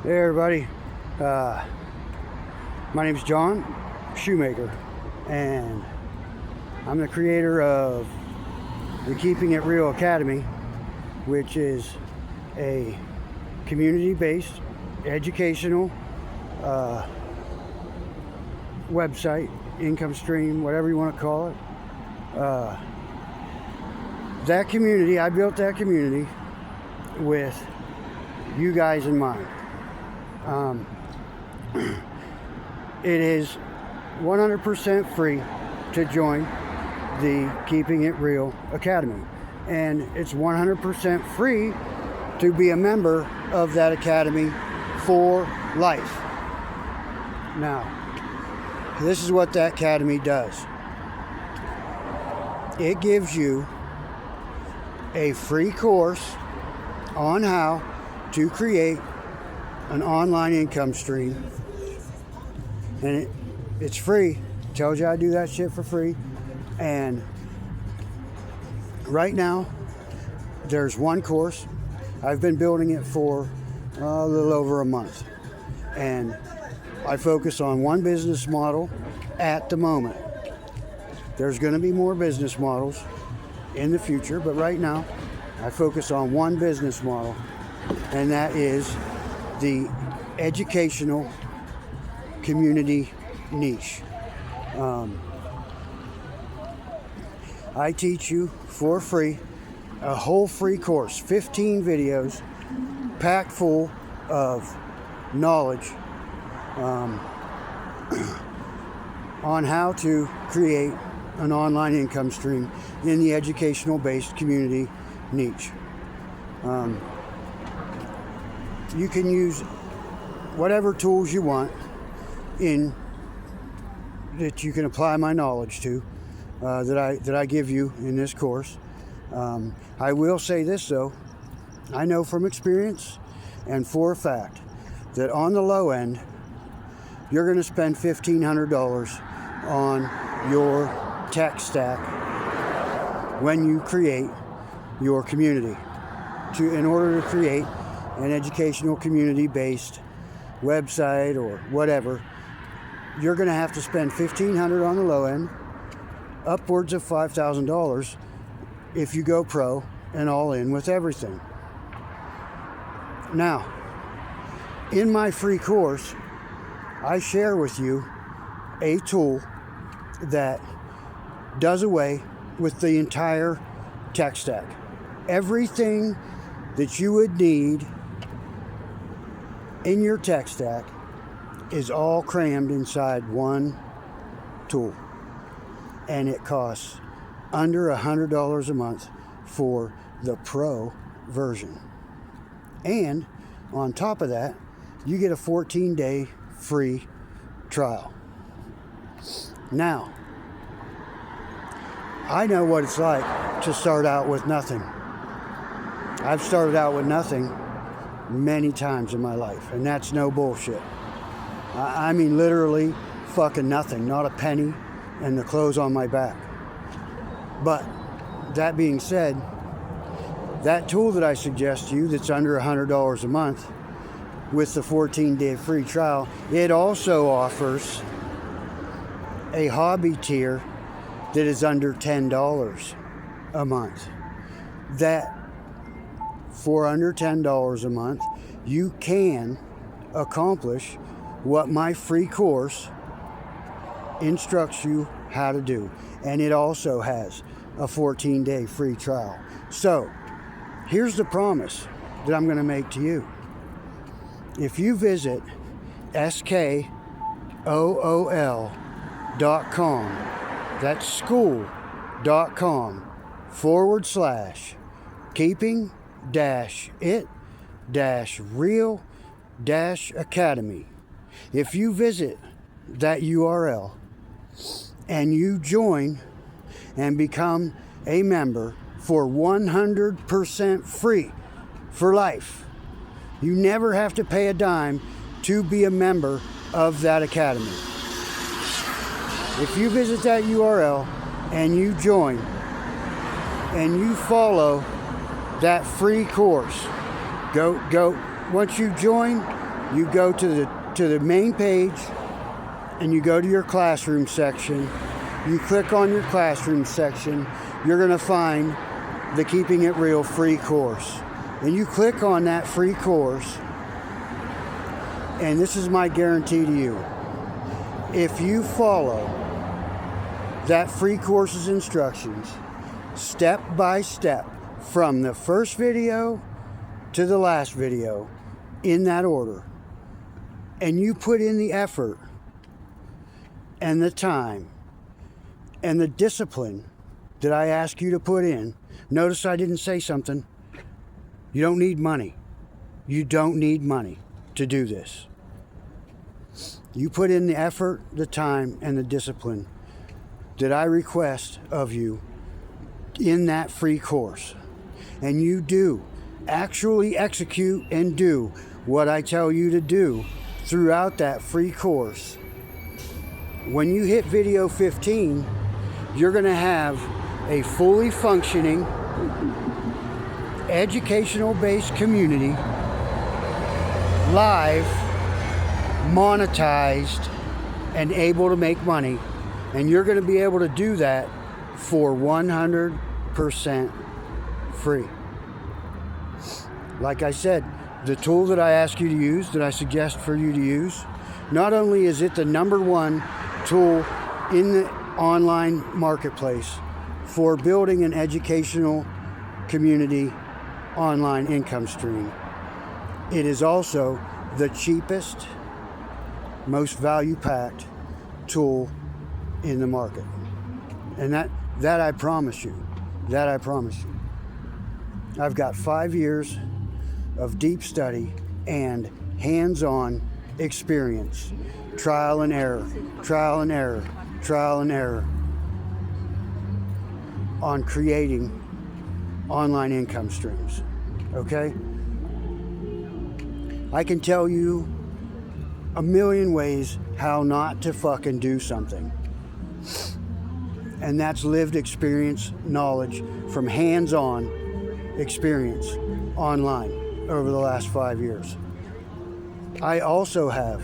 Hey everybody, my name is John Shoemaker, and I'm the creator of the Keeping It Real Academy, which is a community-based educational website, income stream, whatever you want to call it. That community, I built that community with you guys in mind. It is 100% free to join the Keeping It Real Academy, and it's 100% free to be a member of that academy for life. Now, this is what that academy does. It gives you a free course on how to create an online income stream, and it's free. It tells you how to do that shit for free. And right now there's one course. I've been building it for a little over a month, and I focus on one business model at the moment. There's going to be more business models in the future, but right now I focus on one business model, and that is the educational community niche. I teach you for free a whole free course, 15 videos packed full of knowledge on how to create an online income stream in the educational based community niche. You can use whatever tools you want in that you can apply my knowledge to, that I give you in this course. I will say this though, I know from experience and for a fact that on the low end, you're going to spend $1,500 on your tech stack when you create your community in order to create an educational community-based website or whatever. You're going to have to spend $1,500 on the low end, upwards of $5,000 if you go pro and all in with everything. Now, in my free course, I share with you a tool that does away with the entire tech stack. Everything that you would need in your tech stack is all crammed inside one tool, and it costs under $100 a month for the pro version. And on top of that, you get a 14-day free trial. Now, I know what it's like to start out with nothing. I've started out with nothing many times in my life, and that's no bullshit. I mean literally fucking nothing, not a penny, and the clothes on my back. But that being said, that tool that I suggest to you that's under $100 a month with the 14-day free trial, it also offers a hobby tier that is under $10 a month. That for under $10 a month, you can accomplish what my free course instructs you how to do. And it also has a 14-day free trial. So, here's the promise that I'm going to make to you. If you visit skool.com, that's school.com/keeping-it-real-academy. If you visit that URL and you join and become a member for 100% free for life, you never have to pay a dime to be a member of that academy. If you visit that URL and you join and you follow that free course, go. Once you join, you go to the main page and you go to your classroom section. You click on your classroom section. You're going to find the Keeping It Real free course. And you click on that free course, and this is my guarantee to you. If you follow that free course's instructions step by step from the first video to the last video in that order, and you put in the effort and the time and the discipline that I ask you to put in. Notice I didn't say something. You don't need money. You don't need money to do this. You put in the effort, the time, and the discipline that I request of you in that free course. And you do actually execute and do what I tell you to do throughout that free course. When you hit video 15, you're going to have a fully functioning, educational-based community, live, monetized, and able to make money. And you're going to be able to do that for 100% free. Like I said, the tool that I ask you to use, that I suggest for you to use, not only is it the #1 tool in the online marketplace for building an educational community online income stream, it is also the cheapest, most value-packed tool in the market. And that I promise you. That I promise you. I've got 5 years of deep study and hands-on experience, trial and error, trial and error, trial and error on creating online income streams. Okay? I can tell you a million ways how not to fucking do something. And that's lived experience, knowledge from hands-on experience online over the last 5 years. I also have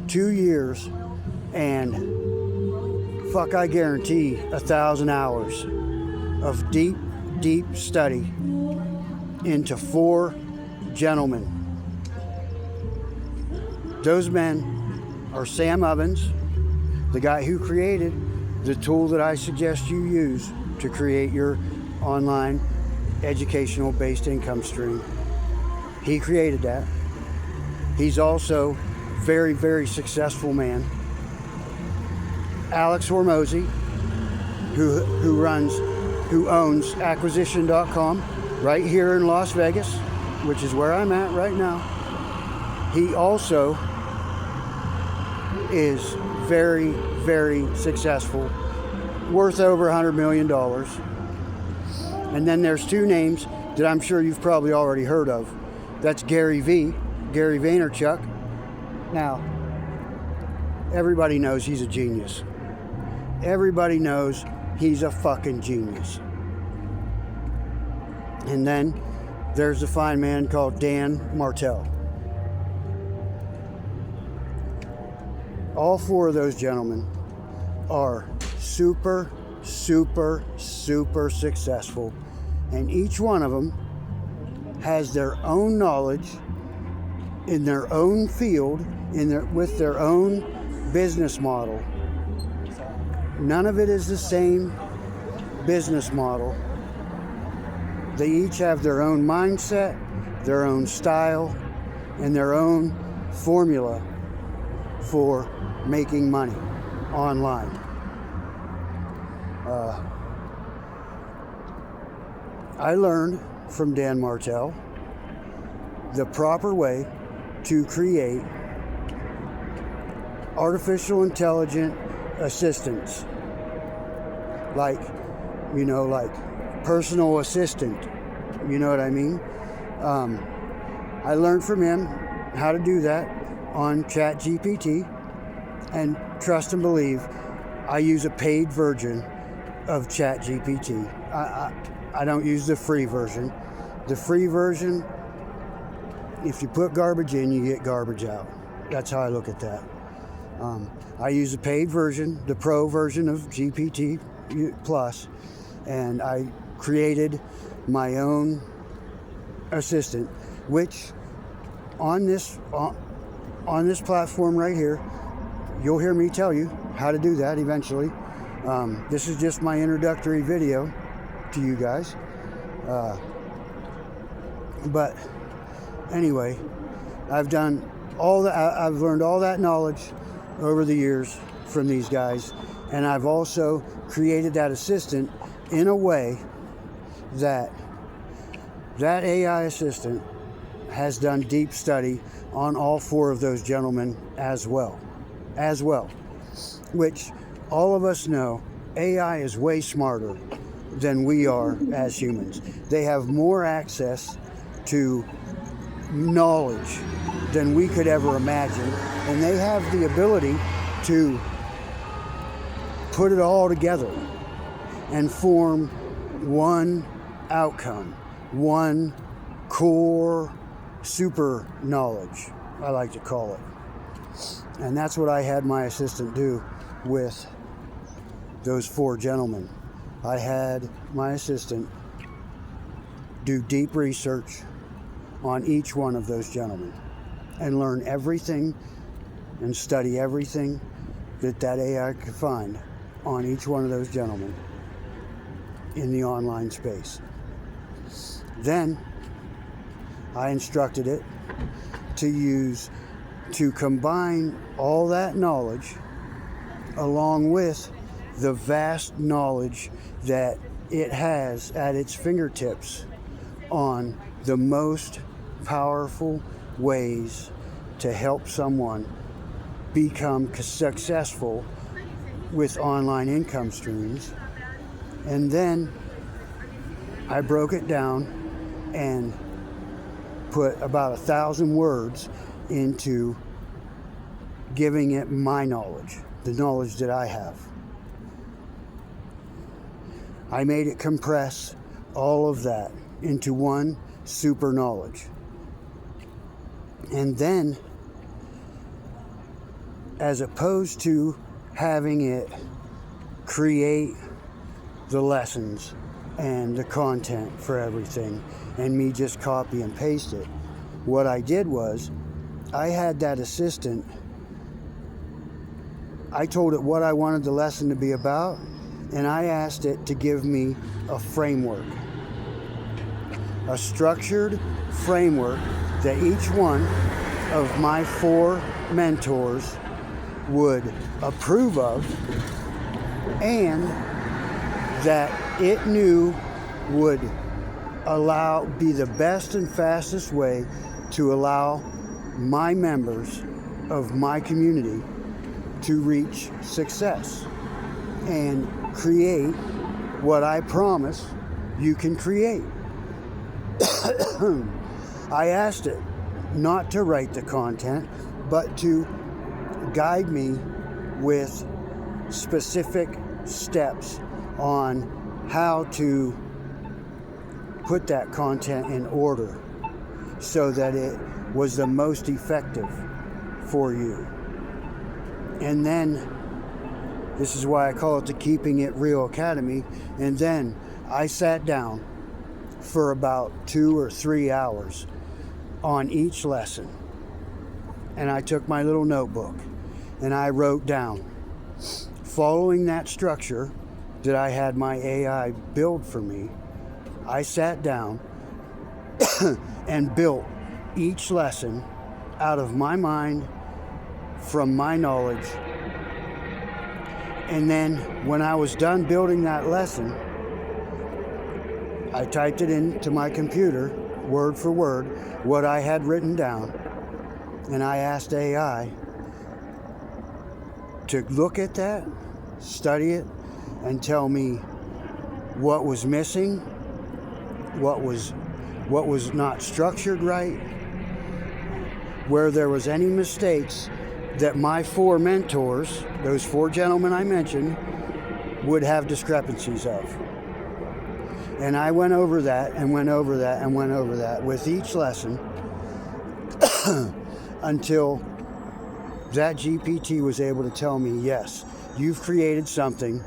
2 years and I guarantee 1,000 hours of deep study into 4 gentlemen. Those men are Sam Ovens, the guy who created the tool that I suggest you use to create your online educational-based income stream. He created that. He's also a very, very successful man. Alex Hormozy, who owns acquisition.com right here in Las Vegas, which is where I'm at right now. He also is very, very successful, worth over $100 million. And then there's 2 names that I'm sure you've probably already heard of. That's Gary Vaynerchuk. Now, everybody knows he's a genius. Everybody knows he's a fucking genius. And then there's a fine man called Dan Martell. All 4 of those gentlemen are super, super, super successful. And each one of them has their own knowledge in their own field, with their own business model. None of it is the same business model. They each have their own mindset, their own style, and their own formula for making money online. I learned from Dan Martell the proper way to create artificial intelligent assistants, like personal assistant, you know what I mean? I learned from him how to do that on ChatGPT, and trust and believe, I use a paid version of ChatGPT. I don't use the free version. The free version if you put garbage in, you get garbage out. That's how I look at that. I use the paid version, the pro version of GPT Plus, and I created my own assistant, which on this platform right here, you'll hear me tell you how to do that eventually. This is just my introductory video to you guys. But anyway, I've done all that. I've learned all that knowledge over the years from these guys, and I've also created that assistant in a way that AI assistant has done deep study on all four of those gentlemen as well, which all of us know AI is way smarter than we are as humans. They have more access to knowledge than we could ever imagine, and they have the ability to put it all together and form one outcome, one core super knowledge, I like to call it. And that's what I had my assistant do with those four gentlemen. I had my assistant do deep research on each one of those gentlemen and learn everything and study everything that AI could find on each one of those gentlemen in the online space. Then I instructed it to combine all that knowledge along with the vast knowledge that it has at its fingertips on the most powerful ways to help someone become successful with online income streams. And then I broke it down and put about 1,000 words into giving it my knowledge, the knowledge that I have. I made it compress all of that into one super knowledge. And then, as opposed to having it create the lessons and the content for everything and me just copy and paste it, what I did was I had that assistant, I told it what I wanted the lesson to be about, and I asked it to give me a framework, a structured framework that each one of my four mentors would approve of, and that it knew would be the best and fastest way to allow my members of my community to reach success and create what I promise you can create. I asked it not to write the content, but to guide me with specific steps on how to put that content in order so that it was the most effective for you. And then, this is why I call it the Keeping It Real Academy, and then I sat down for about 2 or 3 hours on each lesson, and I took my little notebook and I wrote down, following that structure that I had my AI build for me, I sat down and built each lesson out of my mind, from my knowledge. And then when I was done building that lesson, I typed it into my computer, word for word, what I had written down, and I asked AI to look at that, study it, and tell me what was missing, what was not structured right, where there was any mistakes that my four mentors, those four gentlemen I mentioned, would have discrepancies of. And I went over that and went over that and went over that with each lesson. until that GPT was able to tell me, yes, you've created something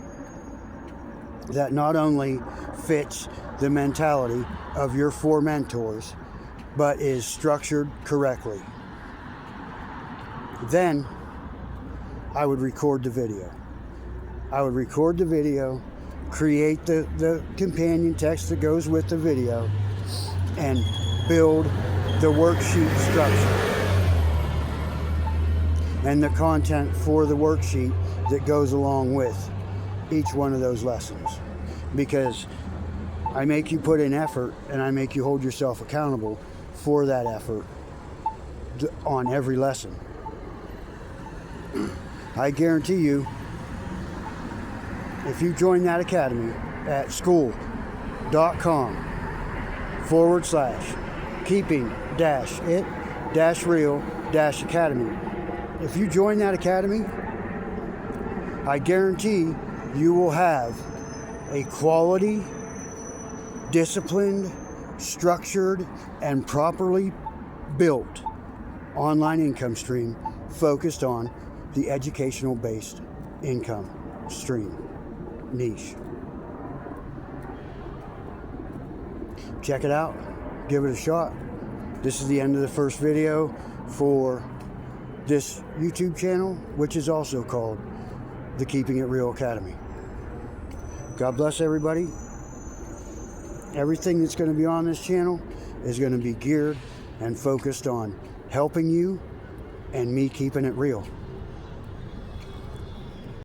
that not only fits the mentality of your 4 mentors, but is structured correctly. Then I would record the video. Create the companion text that goes with the video, and build the worksheet structure and the content for the worksheet that goes along with each one of those lessons. Because I make you put in effort, and I make you hold yourself accountable for that effort on every lesson. I guarantee you, if you join that academy at school.com/keeping-it-real-academy, if you join that academy, I guarantee you will have a quality, disciplined, structured, and properly built online income stream focused on the educational-based income stream niche. Check it out. Give it a shot. This is the end of the first video for this YouTube channel, which is also called the Keeping It Real Academy. God bless everybody. Everything that's going to be on this channel is going to be geared and focused on helping you and me keeping it real.